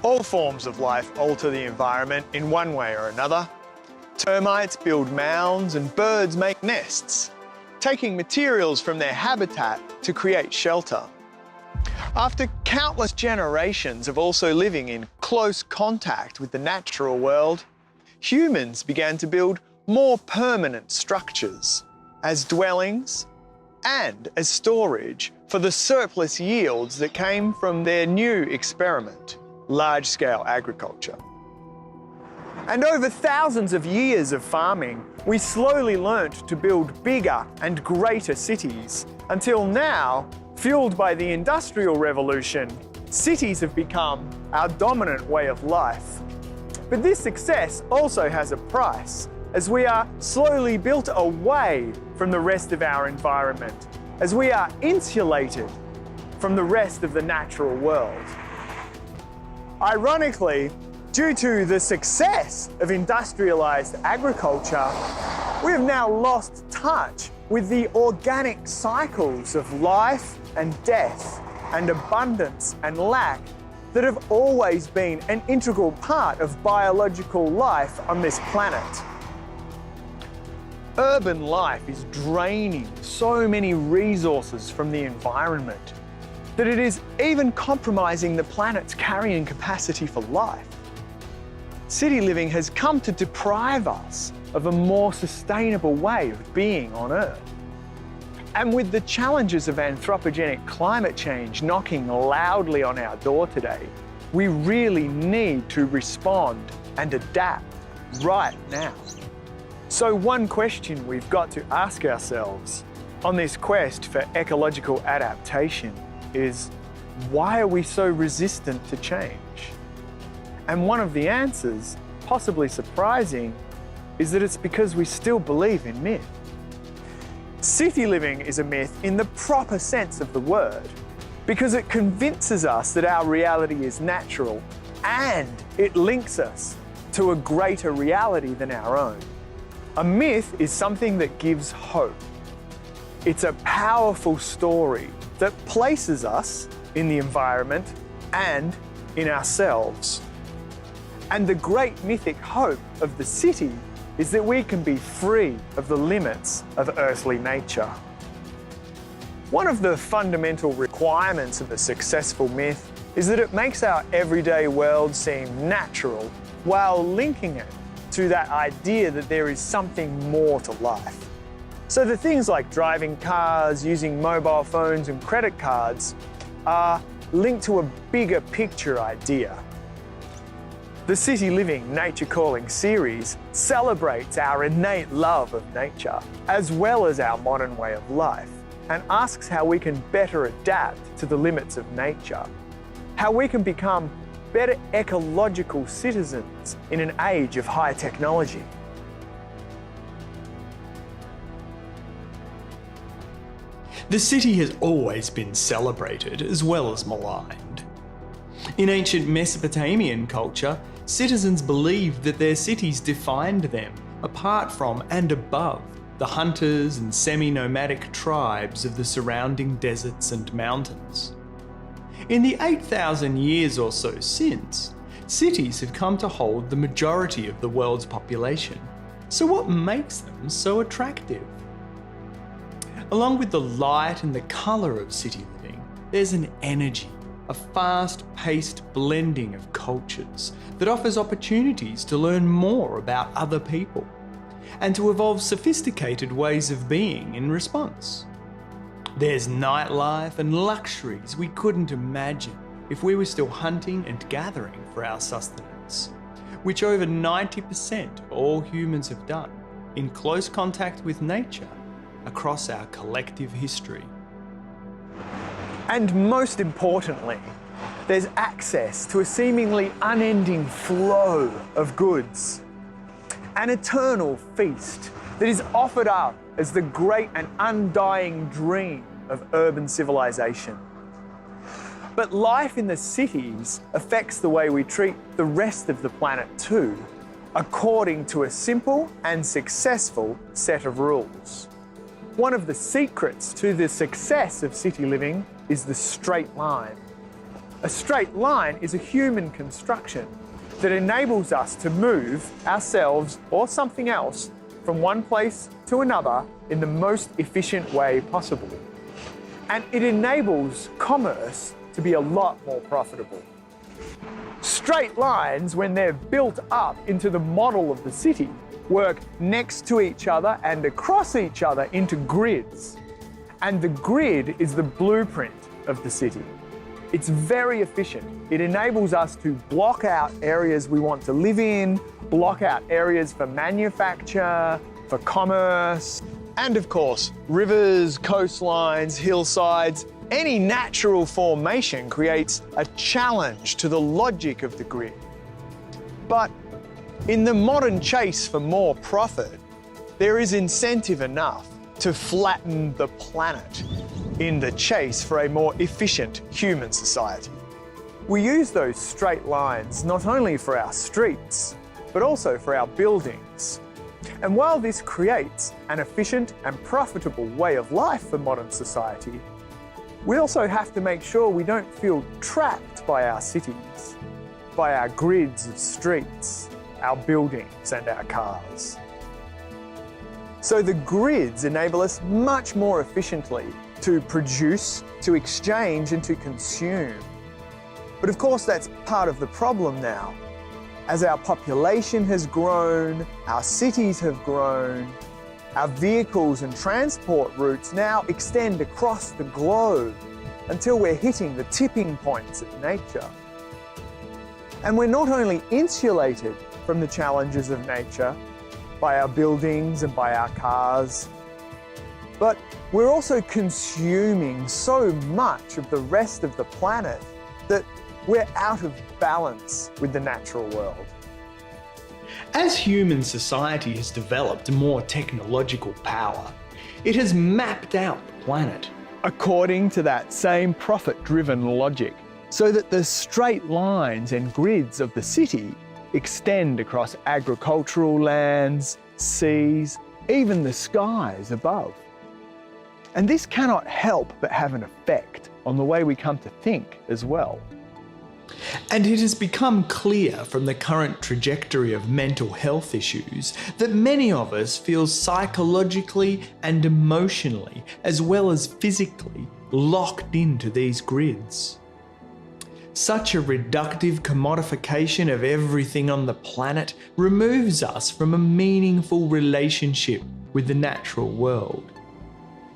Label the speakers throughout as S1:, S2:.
S1: All forms of life alter the environment in one way or another. Termites build mounds and birds make nests, taking materials from their habitat to create shelter. After countless generations of also living in close contact with the natural world, humans began to build more permanent structures as dwellings and as storage for the surplus yields that came from their new experiment, large-scale agriculture. And over thousands of years of farming, we slowly learnt to build bigger and greater cities, until now, fueled by the Industrial Revolution, cities have become our dominant way of life. But this success also has a price, as we are slowly built away from the rest of our environment, as we are insulated from the rest of the natural world. Ironically, due to the success of industrialised agriculture, we have now lost touch with the organic cycles of life and death and abundance and lack that have always been an integral part of biological life on this planet. Urban life is draining so many resources from the environment that it is even compromising the planet's carrying capacity for life. City living has come to deprive us of a more sustainable way of being on Earth. And with the challenges of anthropogenic climate change knocking loudly on our door today, we really need to respond and adapt right now. So one question we've got to ask ourselves on this quest for ecological adaptation is, why are we so resistant to change? And one of the answers, possibly surprising, is that it's because we still believe in myth. City living is a myth in the proper sense of the word, because it convinces us that our reality is natural and it links us to a greater reality than our own. A myth is something that gives hope. It's a powerful story that places us in the environment and in ourselves. And the great mythic hope of the city is that we can be free of the limits of earthly nature. One of the fundamental requirements of a successful myth is that it makes our everyday world seem natural while linking it to that idea that there is something more to life. So the things like driving cars, using mobile phones and credit cards are linked to a bigger picture idea. The City Living Nature Calling series celebrates our innate love of nature, as well as our modern way of life, and asks how we can better adapt to the limits of nature, how we can become better ecological citizens in an age of high technology.
S2: The city has always been celebrated as well as maligned. In ancient Mesopotamian culture, citizens believed that their cities defined them apart from and above the hunters and semi-nomadic tribes of the surrounding deserts and mountains. In the 8,000 years or so since, cities have come to hold the majority of the world's population. So what makes them so attractive? Along with the light and the colour of city living, there's an energy, a fast-paced blending of cultures that offers opportunities to learn more about other people and to evolve sophisticated ways of being in response. There's nightlife and luxuries we couldn't imagine if we were still hunting and gathering for our sustenance, which over 90% of all humans have done in close contact with nature across our collective history.
S1: And most importantly, there's access to a seemingly unending flow of goods, an eternal feast that is offered up as the great and undying dream of urban civilization. But life in the cities affects the way we treat the rest of the planet too, according to a simple and successful set of rules. One of the secrets to the success of city living is the straight line. A straight line is a human construction that enables us to move ourselves or something else from one place to another in the most efficient way possible. And it enables commerce to be a lot more profitable. Straight lines, when they're built up into the model of the city, work next to each other and across each other into grids. And the grid is the blueprint of the city. It's very efficient. It enables us to block out areas we want to live in, block out areas for manufacture, for commerce, and of course, rivers, coastlines, hillsides. Any natural formation creates a challenge to the logic of the grid. But in the modern chase for more profit, there is incentive enough to flatten the planet in the chase for a more efficient human society. We use those straight lines not only for our streets, but also for our buildings. And while this creates an efficient and profitable way of life for modern society, we also have to make sure we don't feel trapped by our cities, by our grids of streets, our buildings and our cars. So the grids enable us much more efficiently to produce, to exchange and to consume. But of course that's part of the problem now. As our population has grown, our cities have grown, our vehicles and transport routes now extend across the globe until we're hitting the tipping points of nature. And we're not only insulated from the challenges of nature by our buildings and by our cars, but we're also consuming so much of the rest of the planet that we're out of balance with the natural world.
S2: As human society has developed more technological power, it has mapped out the planet
S1: According to that same profit-driven logic, so that the straight lines and grids of the city extend across agricultural lands, seas, even the skies above. And this cannot help but have an effect on the way we come to think as well.
S2: And it has become clear from the current trajectory of mental health issues that many of us feel psychologically and emotionally, as well as physically, locked into these grids. Such a reductive commodification of everything on the planet removes us from a meaningful relationship with the natural world.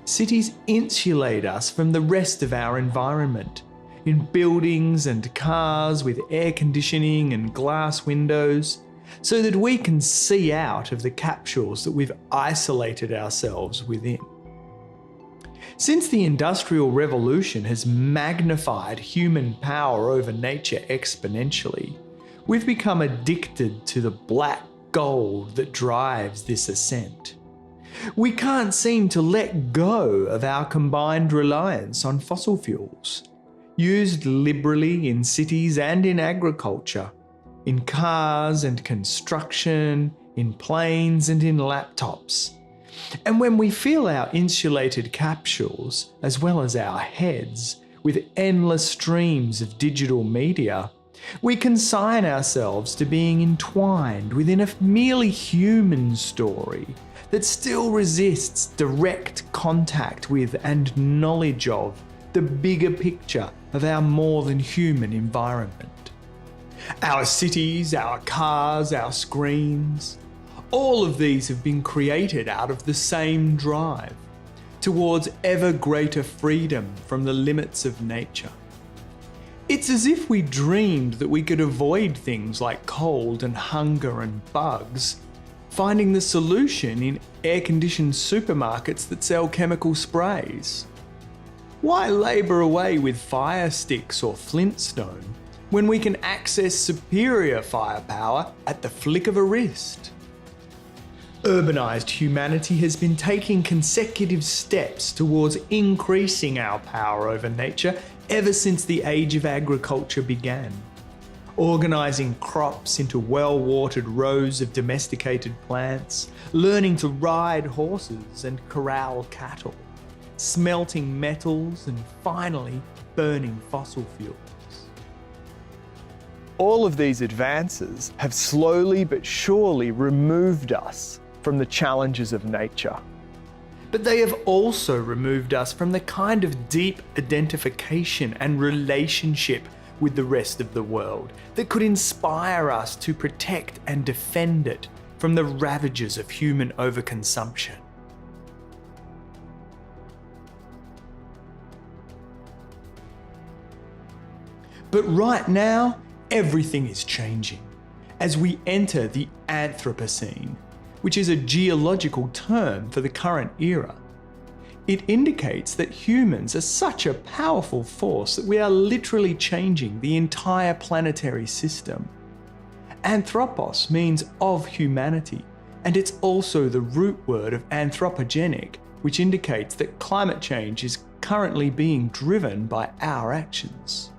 S2: Cities insulate us from the rest of our environment. In buildings and cars with air conditioning and glass windows, so that we can see out of the capsules that we've isolated ourselves within. Since the Industrial Revolution has magnified human power over nature exponentially, we've become addicted to the black gold that drives this ascent. We can't seem to let go of our combined reliance on fossil fuels, used liberally in cities and in agriculture, in cars and construction, in planes and in laptops. And when we fill our insulated capsules, as well as our heads, with endless streams of digital media, we consign ourselves to being entwined within a merely human story that still resists direct contact with and knowledge of the bigger picture of our more than human environment. Our cities, our cars, our screens, all of these have been created out of the same drive towards ever greater freedom from the limits of nature. It's as if we dreamed that we could avoid things like cold and hunger and bugs, finding the solution in air-conditioned supermarkets that sell chemical sprays. Why labour away with fire sticks or flintstone when we can access superior firepower at the flick of a wrist? Urbanised humanity has been taking consecutive steps towards increasing our power over nature ever since the age of agriculture began. Organising crops into well-watered rows of domesticated plants, learning to ride horses and corral cattle, smelting metals and finally burning fossil fuels.
S1: All of these advances have slowly but surely removed us from the challenges of nature.
S2: But they have also removed us from the kind of deep identification and relationship with the rest of the world that could inspire us to protect and defend it from the ravages of human overconsumption. But right now, everything is changing as we enter the Anthropocene, which is a geological term for the current era. It indicates that humans are such a powerful force that we are literally changing the entire planetary system. Anthropos means of humanity, and it's also the root word of anthropogenic, which indicates that climate change is currently being driven by our actions.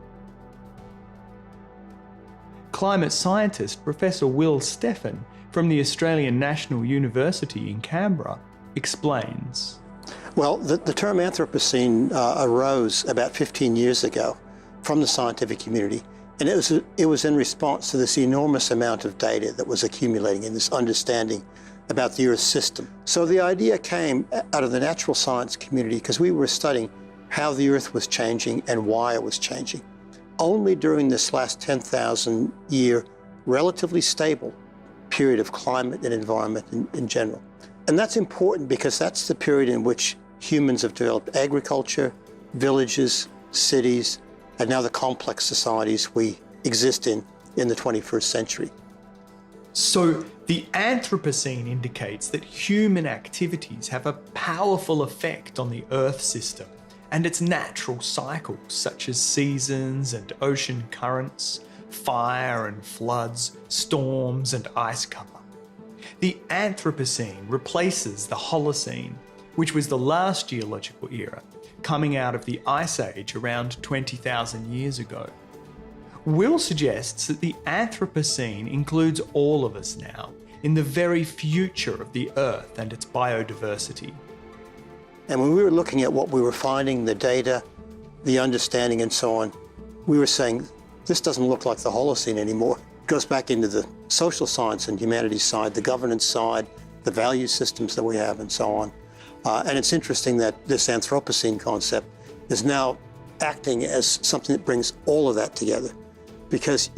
S2: Climate scientist Professor Will Stephan from the Australian National University in Canberra explains.
S3: Well, the term Anthropocene arose about 15 years ago from the scientific community, and it was in response to this enormous amount of data that was accumulating in this understanding about the Earth's system. So the idea came out of the natural science community because we were studying how the Earth was changing and why it was changing. Only during this last 10,000 year relatively stable period of climate and environment in general. And that's important because that's the period in which humans have developed agriculture, villages, cities, and now the complex societies we exist in the 21st century.
S2: So the Anthropocene indicates that human activities have a powerful effect on the Earth system and its natural cycles such as seasons and ocean currents, fire and floods, storms and ice cover. The Anthropocene replaces the Holocene, which was the last geological era, coming out of the Ice Age around 20,000 years ago. Will suggests that the Anthropocene includes all of us now, in the very future of the Earth and its biodiversity.
S3: And when we were looking at what we were finding, the data, the understanding and so on, we were saying, this doesn't look like the Holocene anymore. It goes back into the social science and humanities side, the governance side, the value systems that we have and so on. And it's interesting that this Anthropocene concept is now acting as something that brings all of that together, because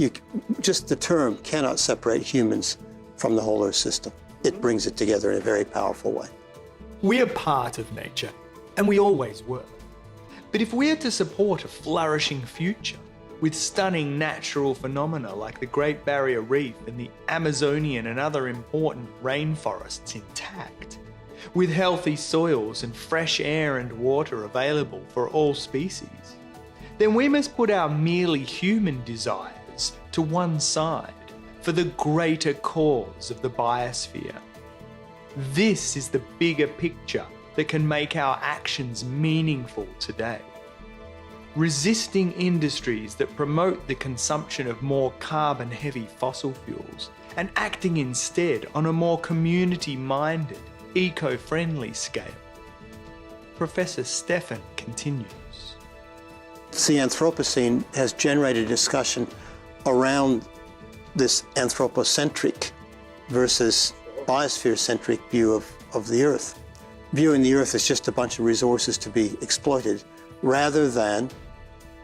S3: just the term cannot separate humans from the whole Earth system. It brings it together in a very powerful way.
S2: We are part of nature, and we always were. But if we are to support a flourishing future, with stunning natural phenomena like the Great Barrier Reef and the Amazonian and other important rainforests intact, with healthy soils and fresh air and water available for all species, then we must put our merely human desires to one side for the greater cause of the biosphere. This is the bigger picture that can make our actions meaningful today. Resisting industries that promote the consumption of more carbon-heavy fossil fuels and acting instead on a more community-minded, eco-friendly scale. Professor Stephan continues.
S3: The Anthropocene has generated a discussion around this anthropocentric versus biosphere-centric view of the Earth. Viewing the Earth as just a bunch of resources to be exploited, rather than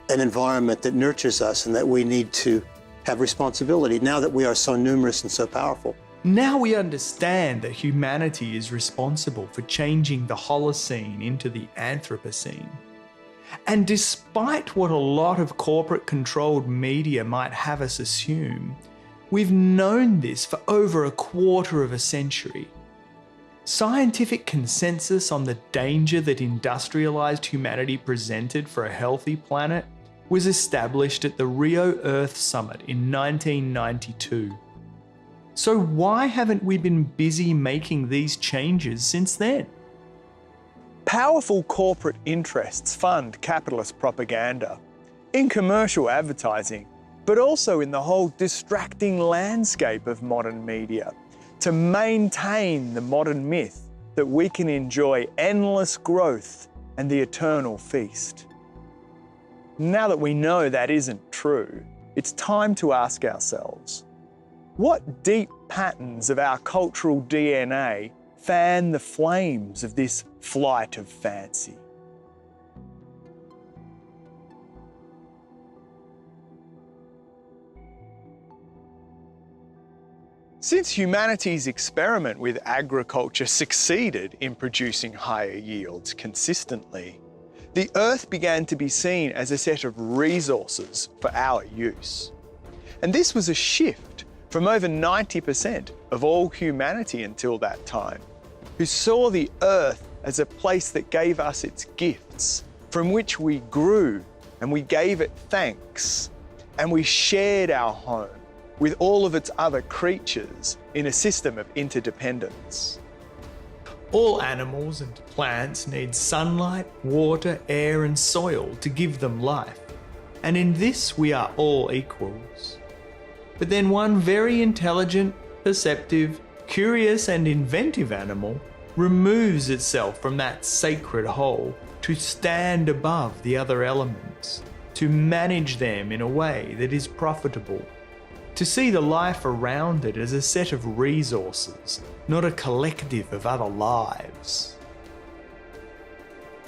S3: an environment that nurtures us and that we need to have responsibility now that we are so numerous and so powerful.
S2: Now we understand that humanity is responsible for changing the Holocene into the Anthropocene. And despite what a lot of corporate-controlled media might have us assume, we've known this for over a quarter of a century. Scientific consensus on the danger that industrialized humanity presented for a healthy planet was established at the Rio Earth Summit in 1992. So why haven't we been busy making these changes since then?
S1: Powerful corporate interests fund capitalist propaganda in commercial advertising, but also in the whole distracting landscape of modern media to maintain the modern myth that we can enjoy endless growth and the eternal feast. Now that we know that isn't true, it's time to ask ourselves, what deep patterns of our cultural DNA fan the flames of this flight of fancy? Since humanity's experiment with agriculture succeeded in producing higher yields consistently, the Earth began to be seen as a set of resources for our use. And this was a shift from over 90% of all humanity until that time, who saw the Earth as a place that gave us its gifts, from which we grew and we gave it thanks, and we shared our home with all of its other creatures in a system of interdependence.
S2: All animals and plants need sunlight, water, air and soil to give them life, and in this we are all equals. But then one very intelligent, perceptive, curious and inventive animal removes itself from that sacred whole to stand above the other elements, to manage them in a way that is profitable, to see the life around it as a set of resources, not a collective of other lives.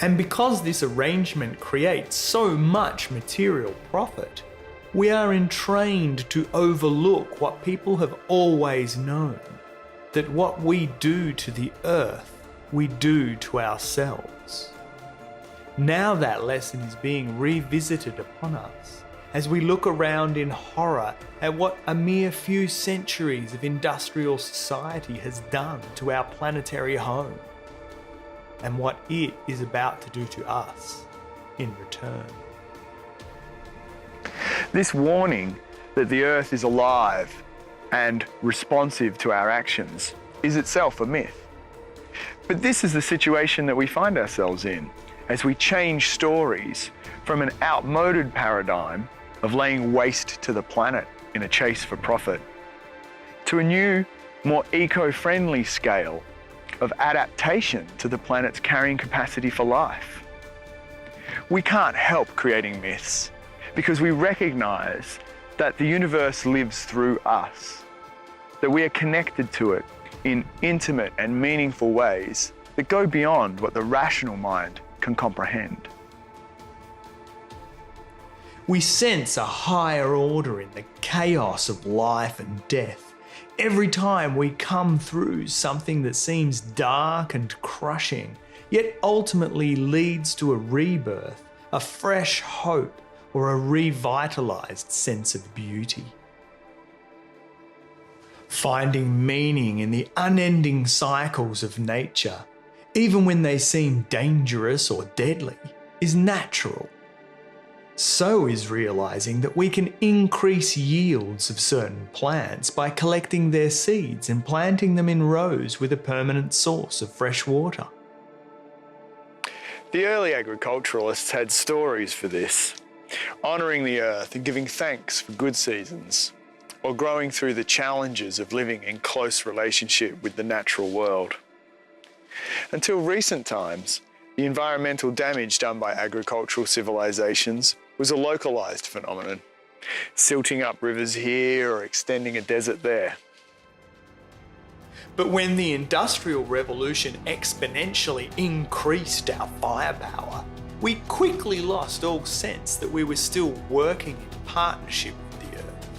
S2: And because this arrangement creates so much material profit, we are entrained to overlook what people have always known, that what we do to the earth, we do to ourselves. Now that lesson is being revisited upon us, as we look around in horror at what a mere few centuries of industrial society has done to our planetary home, and what it is about to do to us in return.
S1: This warning that the Earth is alive and responsive to our actions is itself a myth. But this is the situation that we find ourselves in as we change stories from an outmoded paradigm of laying waste to the planet in a chase for profit to a new, more eco-friendly scale of adaptation to the planet's carrying capacity for life. We can't help creating myths because we recognize that the universe lives through us, that we are connected to it in intimate and meaningful ways that go beyond what the rational mind can comprehend.
S2: We sense a higher order in the chaos of life and death every time we come through something that seems dark and crushing, yet ultimately leads to a rebirth, a fresh hope, or a revitalized sense of beauty. Finding meaning in the unending cycles of nature, even when they seem dangerous or deadly, is natural. So is realizing that we can increase yields of certain plants by collecting their seeds and planting them in rows with a permanent source of fresh water.
S1: The early agriculturalists had stories for this, honouring the earth and giving thanks for good seasons, or growing through the challenges of living in close relationship with the natural world. Until recent times, the environmental damage done by agricultural civilizations was a localized phenomenon, silting up rivers here or extending a desert there.
S2: But when the Industrial Revolution exponentially increased our firepower, we quickly lost all sense that we were still working in partnership with the earth.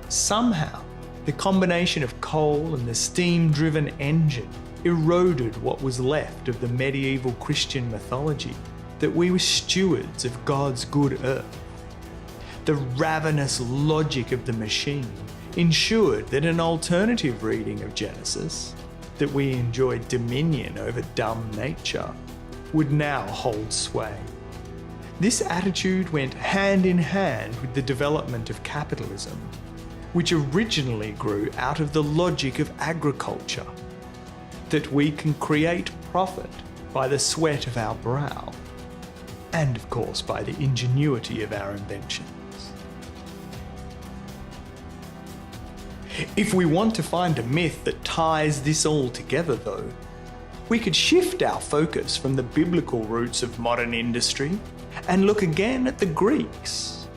S2: Somehow, the combination of coal and the steam-driven engine eroded what was left of the medieval Christian mythology that we were stewards of God's good earth. The ravenous logic of the machine ensured that an alternative reading of Genesis, that we enjoyed dominion over dumb nature, would now hold sway. This attitude went hand in hand with the development of capitalism, which originally grew out of the logic of agriculture, that we can create profit by the sweat of our brow, and of course by the ingenuity of our inventions. If we want to find a myth that ties this all together though, we could shift our focus from the biblical roots of modern industry and look again at the Greeks.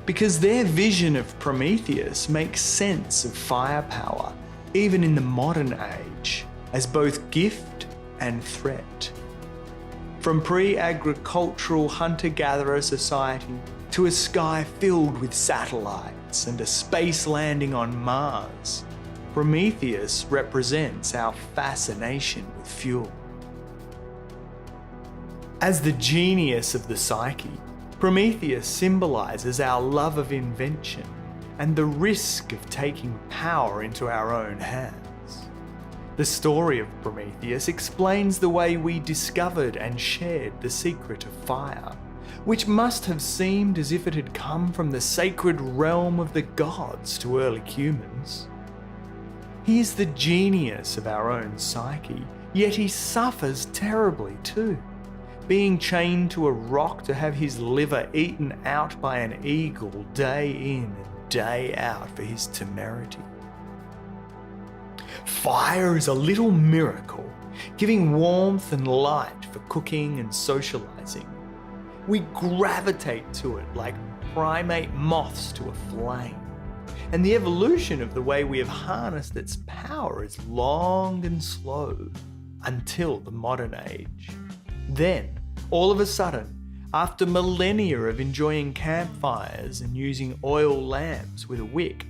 S2: because their vision of Prometheus makes sense of firepower, even in the modern age, as both gift and threat. From pre-agricultural hunter-gatherer society to a sky filled with satellites and a space landing on Mars, Prometheus represents our fascination with fuel. As the genius of the psyche, Prometheus symbolises our love of invention and the risk of taking power into our own hands. The story of Prometheus explains the way we discovered and shared the secret of fire, which must have seemed as if it had come from the sacred realm of the gods to early humans. He is the genius of our own psyche, yet he suffers terribly too, being chained to a rock to have his liver eaten out by an eagle day in and day out for his temerity. Fire is a little miracle, giving warmth and light for cooking and socialising. We gravitate to it like primate moths to a flame, and the evolution of the way we have harnessed its power is long and slow until the modern age. Then, all of a sudden, after millennia of enjoying campfires and using oil lamps with a wick,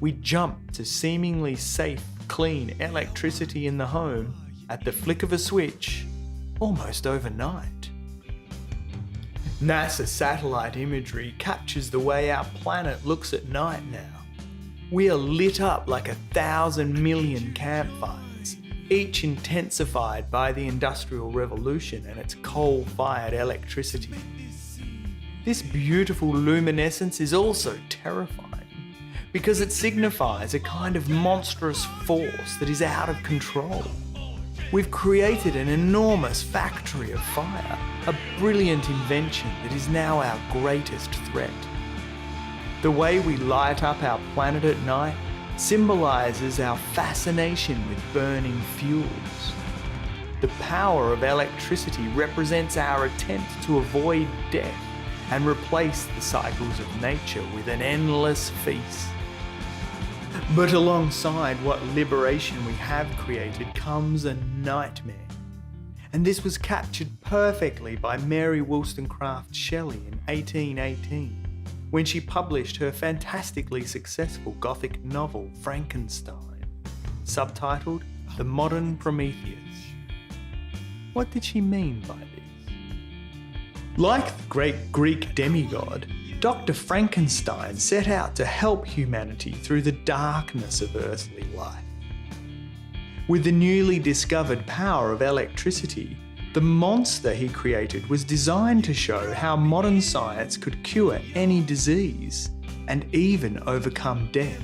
S2: we jump to seemingly safe, clean electricity in the home at the flick of a switch, almost overnight. NASA satellite imagery captures the way our planet looks at night now. We are lit up like 1,000 million campfires, each intensified by the Industrial Revolution and its coal-fired electricity. This beautiful luminescence is also terrifying, because it signifies a kind of monstrous force that is out of control. We've created an enormous factory of fire, a brilliant invention that is now our greatest threat. The way we light up our planet at night symbolises our fascination with burning fuels. The power of electricity represents our attempt to avoid death and replace the cycles of nature with an endless feast. But alongside what liberation we have created comes a nightmare. And this was captured perfectly by Mary Wollstonecraft Shelley in 1818, when she published her fantastically successful Gothic novel Frankenstein, subtitled The Modern Prometheus. What did she mean by this? Like the great Greek demigod, Dr. Frankenstein set out to help humanity through the darkness of earthly life. With the newly discovered power of electricity, the monster he created was designed to show how modern science could cure any disease and even overcome death.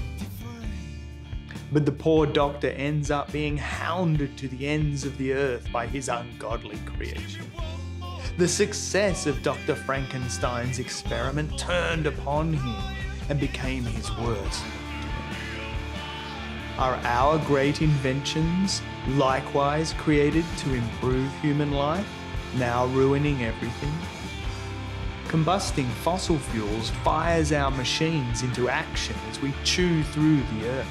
S2: But the poor doctor ends up being hounded to the ends of the earth by his ungodly creation. The success of Dr. Frankenstein's experiment turned upon him and became his worst nightmare. Are our great inventions likewise created to improve human life, now ruining everything? Combusting fossil fuels fires our machines into action as we chew through the earth,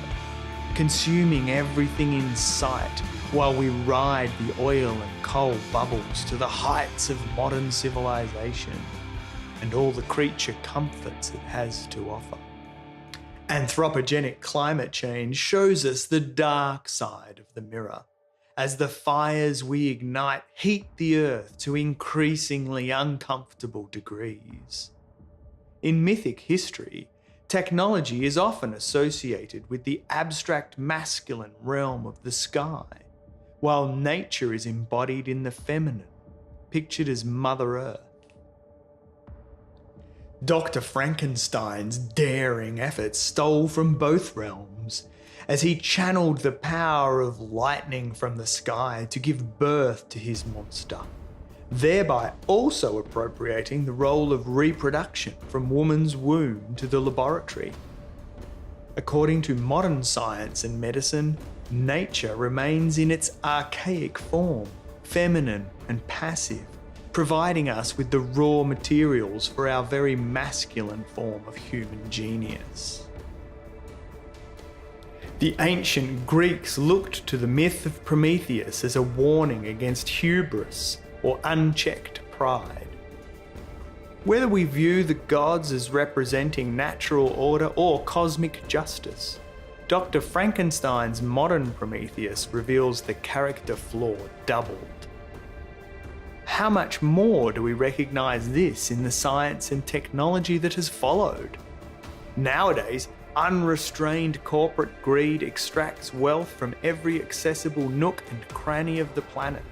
S2: consuming everything in sight while we ride the oil and coal bubbles to the heights of modern civilization and all the creature comforts it has to offer. Anthropogenic climate change shows us the dark side of the mirror, as the fires we ignite heat the earth to increasingly uncomfortable degrees. In mythic history, technology is often associated with the abstract masculine realm of the sky, while nature is embodied in the feminine, pictured as Mother Earth. Dr. Frankenstein's daring efforts stole from both realms, as he channeled the power of lightning from the sky to give birth to his monster, thereby also appropriating the role of reproduction from woman's womb to the laboratory. According to modern science and medicine, nature remains in its archaic form, feminine and passive, providing us with the raw materials for our very masculine form of human genius. The ancient Greeks looked to the myth of Prometheus as a warning against hubris or unchecked pride. Whether we view the gods as representing natural order or cosmic justice, Dr. Frankenstein's modern Prometheus reveals the character flaw doubled. How much more do we recognise this in the science and technology that has followed? Nowadays, unrestrained corporate greed extracts wealth from every accessible nook and cranny of the planet.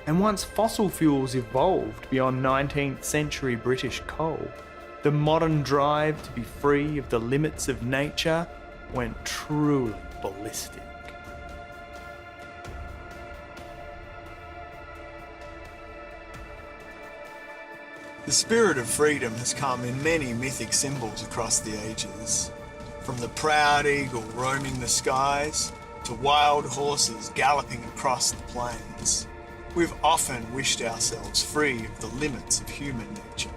S2: And once fossil fuels evolved beyond 19th century British coal, the modern drive to be free of the limits of nature went truly ballistic.
S4: The spirit of freedom has come in many mythic symbols across the ages, from the proud eagle roaming the skies to wild horses galloping across the plains. We've often wished ourselves free of the limits of human nature.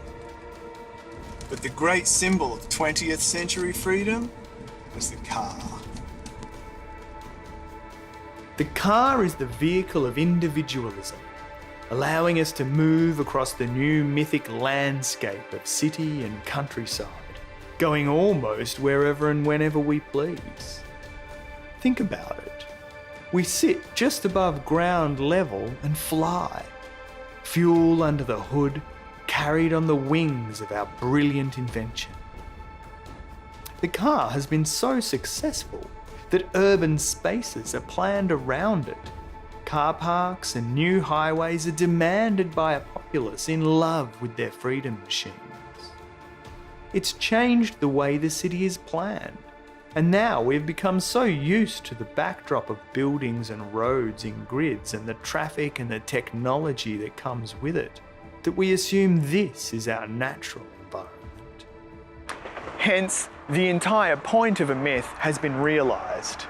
S4: But the great symbol of 20th century freedom was the car.
S2: The car is the vehicle of individualism, allowing us to move across the new mythic landscape of city and countryside, going almost wherever and whenever we please. Think about it. We sit just above ground level and fly. Fuel under the hood, carried on the wings of our brilliant invention. The car has been so successful that urban spaces are planned around it. Car parks and new highways are demanded by a populace in love with their freedom machines. It's changed the way the city is planned, and now we've become so used to the backdrop of buildings and roads in grids and the traffic and the technology that comes with it, that we assume this is our natural environment.
S1: Hence, the entire point of a myth has been realised.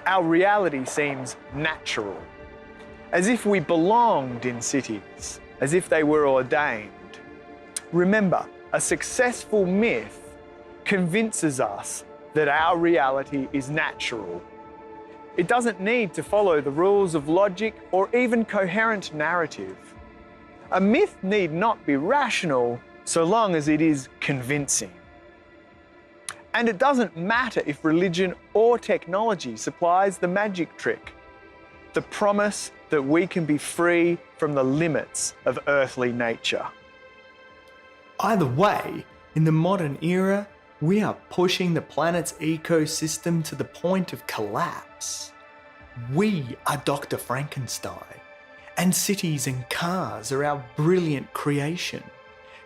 S1: Our reality seems natural, as if we belonged in cities, as if they were ordained. Remember, a successful myth convinces us that our reality is natural. It doesn't need to follow the rules of logic or even coherent narrative. A myth need not be rational so long as it is convincing. And it doesn't matter if religion or technology supplies the magic trick, the promise that we can be free from the limits of earthly nature.
S2: Either way, in the modern era, we are pushing the planet's ecosystem to the point of collapse. We are Dr. Frankenstein, and cities and cars are our brilliant creation,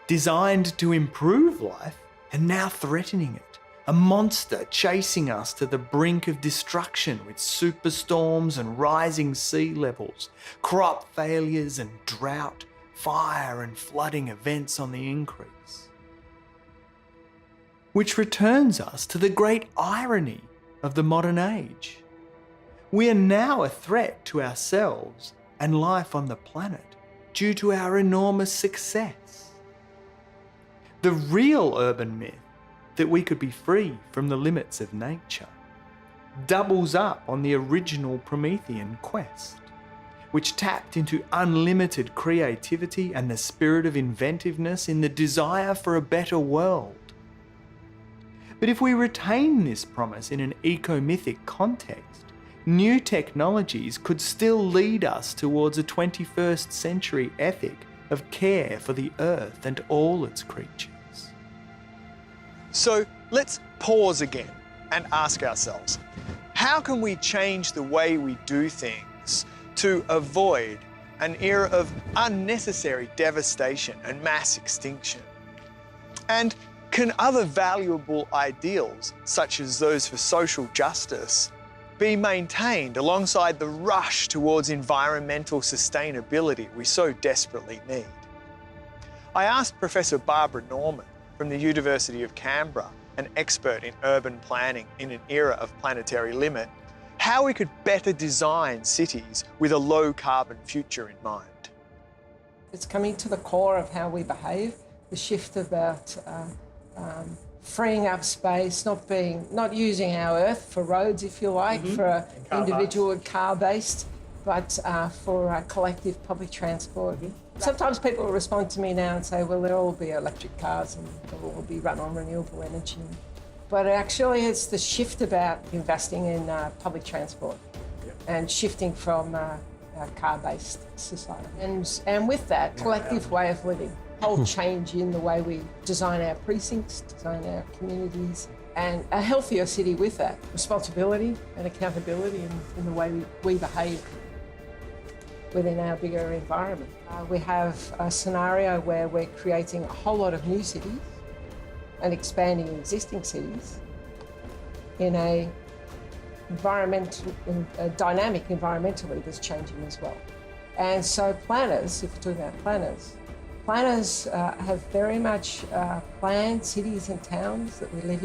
S2: designed to improve life and now threatening it. A monster chasing us to the brink of destruction with superstorms and rising sea levels, crop failures and drought, fire and flooding events on the increase. Which returns us to the great irony of the modern age. We are now a threat to ourselves and life on the planet due to our enormous success. The real urban myth that we could be free from the limits of nature doubles up on the original Promethean quest, which tapped into unlimited creativity and the spirit of inventiveness in the desire for a better world. But if we retain this promise in an ecomythic context, new technologies could still lead us towards a 21st century ethic of care for the earth and all its creatures.
S1: So let's pause again and ask ourselves, how can we change the way we do things to avoid an era of unnecessary devastation and mass extinction? And can other valuable ideals, such as those for social justice, be maintained alongside the rush towards environmental sustainability we so desperately need? I asked Professor Barbara Norman from the University of Canberra, an expert in urban planning in an era of planetary limit, how we could better design cities with a low carbon future in mind.
S5: It's coming to the core of how we behave. The shift about freeing up space, not using our earth for roads, if you like, for individual car-based, but for collective public transport. Sometimes people respond to me now and say, well, there'll all be electric cars and they'll all be run on renewable energy. But actually it's the shift about investing in public transport and shifting from a car-based society. And with that, collective way of living, whole change in the way we design our precincts, design our communities, and a healthier city with that. Responsibility and accountability in the way we behave within our bigger environment. We have a scenario where we're creating a whole lot of new cities and expanding existing cities in a dynamic environmentally that's changing as well. And so planners, if we're talking about planners have very much planned cities and towns that we live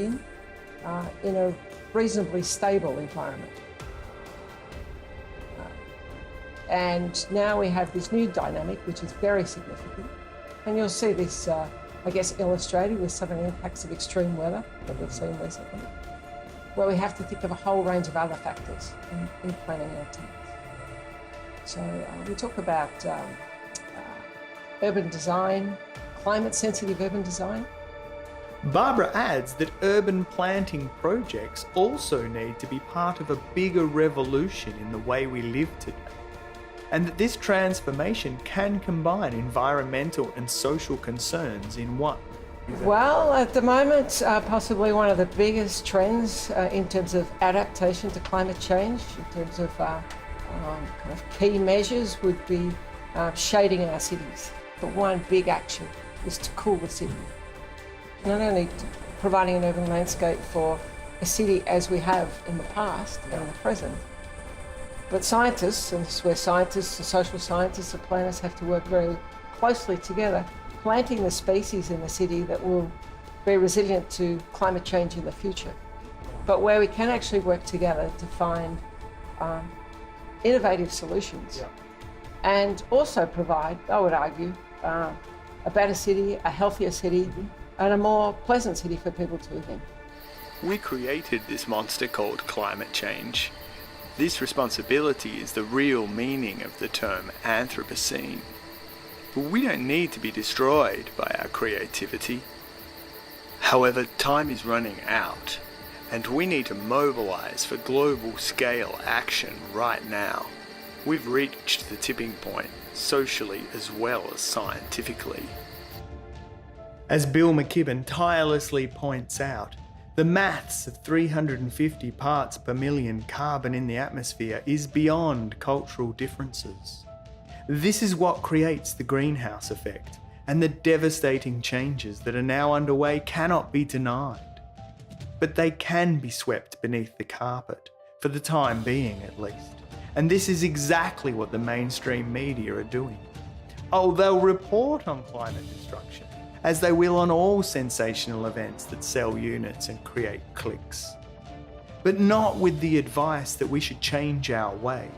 S5: in a reasonably stable environment. And now we have this new dynamic, which is very significant. And you'll see this, I guess, illustrated with some of the impacts of extreme weather that we've seen recently, where we have to think of a whole range of other factors in planning our towns. So we talk about urban design, climate-sensitive urban design.
S2: Barbara adds that urban planting projects also need to be part of a bigger revolution in the way we live today, and that this transformation can combine environmental and social concerns in one.
S5: Well, at the moment, possibly one of the biggest trends in terms of adaptation to climate change, in terms of kind of key measures, would be shading our cities. But one big action is to cool the city. Not only providing an urban landscape for a city as we have in the past and in the present, but scientists, and this is where scientists and social scientists and planners have to work very closely together, planting the species in the city that will be resilient to climate change in the future. But where we can actually work together to find innovative solutions and also provide, I would argue, a better city, a healthier city, and a more pleasant city for people to live in.
S6: We created this monster called climate change. This responsibility is the real meaning of the term Anthropocene. But we don't need to be destroyed by our creativity. However, time is running out, and we need to mobilise for global scale action right now. We've reached the tipping point, socially as well as scientifically.
S2: As Bill McKibben tirelessly points out, the maths of 350 parts per million carbon in the atmosphere is beyond cultural differences. This is what creates the greenhouse effect, and the devastating changes that are now underway cannot be denied. But they can be swept beneath the carpet, for the time being at least. And this is exactly what the mainstream media are doing. Oh, they'll report on climate destruction, as they will on all sensational events that sell units and create clicks. But not with the advice that we should change our ways,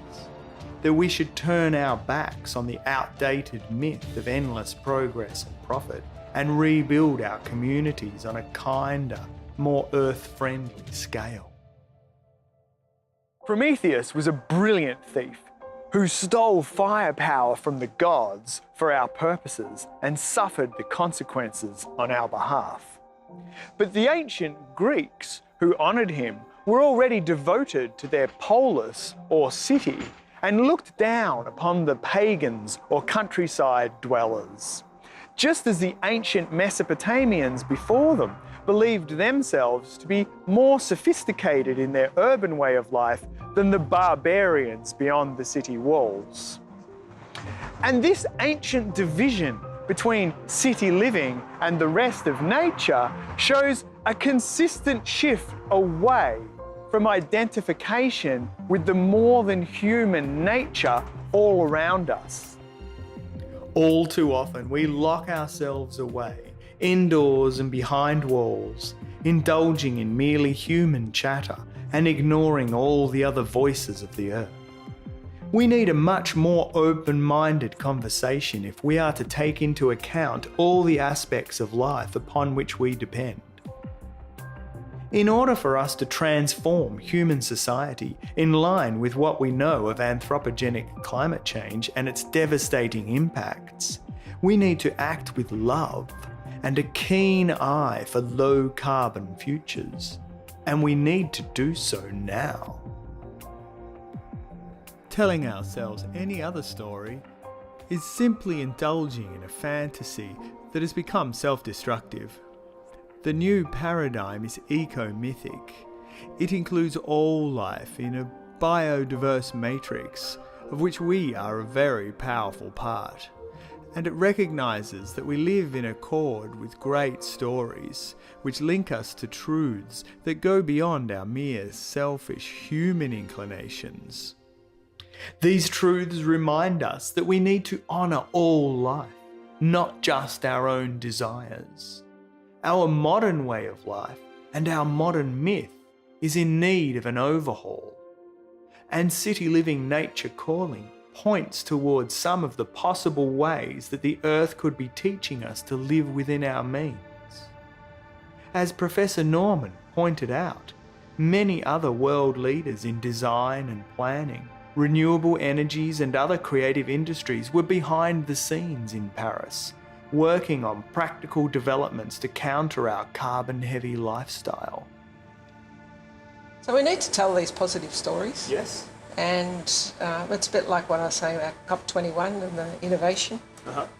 S2: that we should turn our backs on the outdated myth of endless progress and profit and rebuild our communities on a kinder, more earth-friendly scale.
S1: Prometheus was a brilliant thief who stole firepower from the gods for our purposes and suffered the consequences on our behalf. But the ancient Greeks who honoured him were already devoted to their polis or city and looked down upon the pagans or countryside dwellers, just as the ancient Mesopotamians before them believed themselves to be more sophisticated in their urban way of life than the barbarians beyond the city walls. And this ancient division between city living and the rest of nature shows a consistent shift away from identification with the more than human nature all around us.
S2: All too often we lock ourselves away, indoors and behind walls, indulging in merely human chatter and ignoring all the other voices of the earth. We need a much more open-minded conversation if we are to take into account all the aspects of life upon which we depend. In order for us to transform human society in line with what we know of anthropogenic climate change and its devastating impacts, we need to act with love and a keen eye for low-carbon futures. And we need to do so now.
S6: Telling ourselves any other story is simply indulging in a fantasy that has become self-destructive. The new paradigm is ecomythic. It includes all life in a biodiverse matrix of which we are a very powerful part. And it recognises that we live in accord with great stories which link us to truths that go beyond our mere selfish human inclinations.
S2: These truths remind us that we need to honour all life, not just our own desires. Our modern way of life and our modern myth is in need of an overhaul. And City Living Nature Calling points towards some of the possible ways that the Earth could be teaching us to live within our means. As Professor Norman pointed out, many other world leaders in design and planning, renewable energies and other creative industries were behind the scenes in Paris, working on practical developments to counter our carbon-heavy lifestyle.
S5: So we need to tell these positive stories.
S2: Yes.
S5: And it's a bit like what I say about COP21 and the innovation.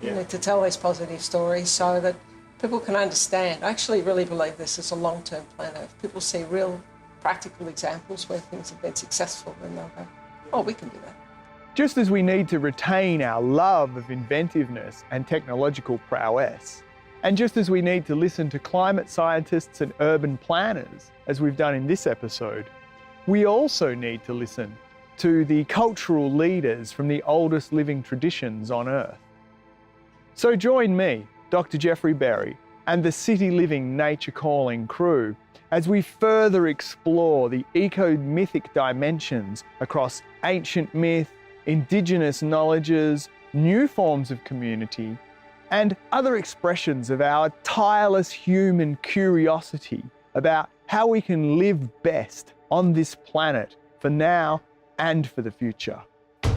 S5: You need to tell these positive stories so that people can understand. I actually really believe this is a long-term plan. If people see real practical examples where things have been successful, then they'll go, oh, we can do that.
S1: Just as we need to retain our love of inventiveness and technological prowess, and just as we need to listen to climate scientists and urban planners, as we've done in this episode, we also need to listen to the cultural leaders from the oldest living traditions on Earth. So join me, Dr Geoffrey Berry, and the City Living Nature Calling crew as we further explore the eco-mythic dimensions across ancient myth, Indigenous knowledges, new forms of community, and other expressions of our tireless human curiosity about how we can live best on this planet for now and for the future.
S7: Can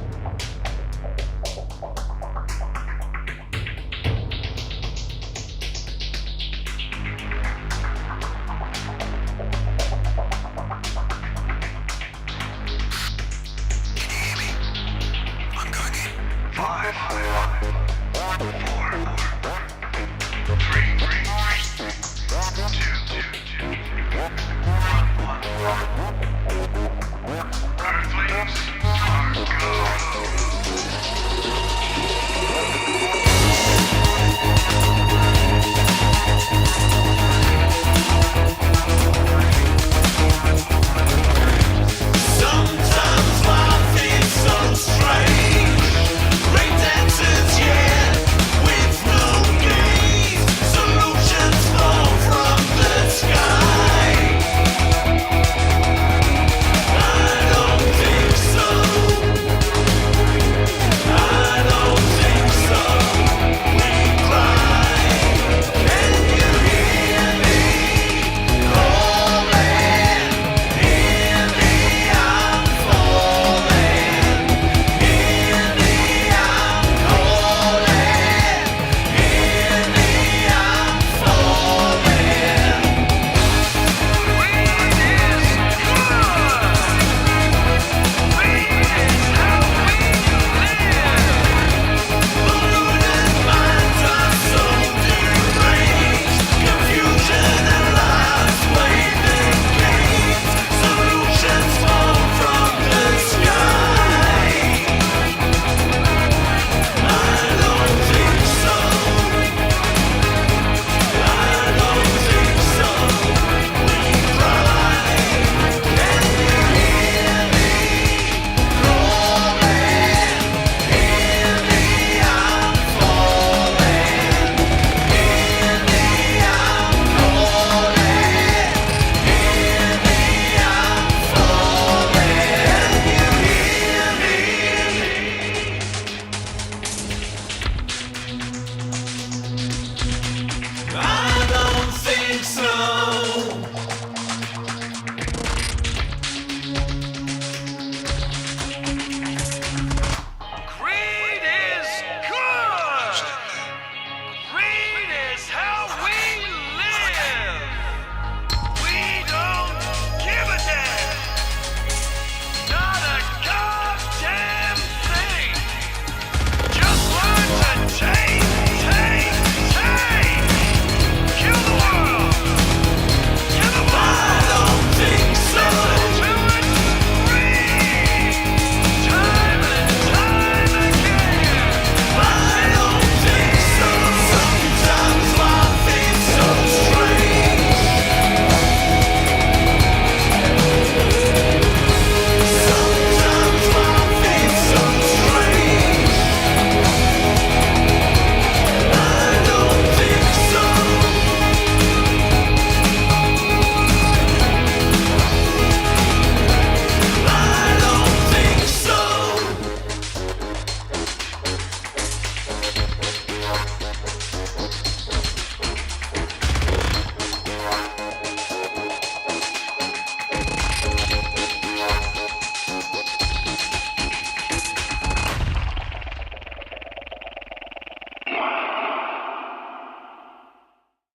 S7: you hear me? I'm going in. 5, 4, 3,